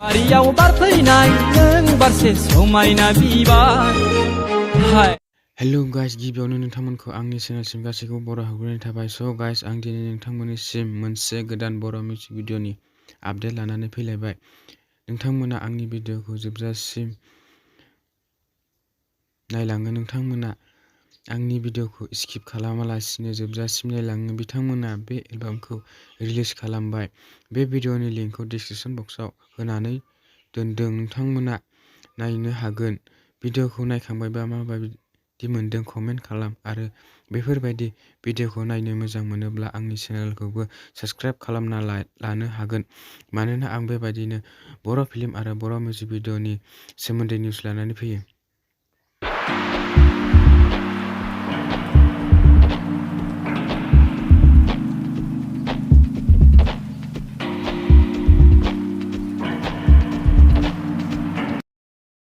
बारियाव बारफैनाय नों बारसे समायना बिबार हाय। हेलो गाइस, गिबियावनो नोंथांमोनखौ आंनि चेनेलसिम गासैखौबो बर' हाबग्रोनाय थाबाय। स' गाइस, आं दिनै नोंथांमोननिसिम मोनसे गोदान बर' मिउजिक भिडिअ'नि आपडेट लानानै फैलायबाय। नोंथांमोना आंनि भिडिअ'खौ जोबजासिम नायलाङो, नोंथांमोना आंनि भिडिअ'खौ स्किप खालामालासिनो जोबजासिम नायलाङो, बिथांमोना बे एलबामखौ रिलिज खालामबाय। बे भिडिअ'नि लिंकखौ डिसक्रिपशन बक्सआव होनानै दोनदों, नोंथांमोना नायनो हागोन। भिडिअ'खौ नायखांबायबा माबायदि मोनदों कमेन्ट खालाम, आरो बेफोरबायदि भिडिअ'खौ नायनो मोजां मोनोब्ला आंनि चेनेलखौबो साबस्क्राइब खालामना लानो हागोन, मानोना आं बेबायदिनो बर' फिल्म आरो बर' मिउजिक भिडिअ'नि सोमोन्दै निउस लानानै फैयो।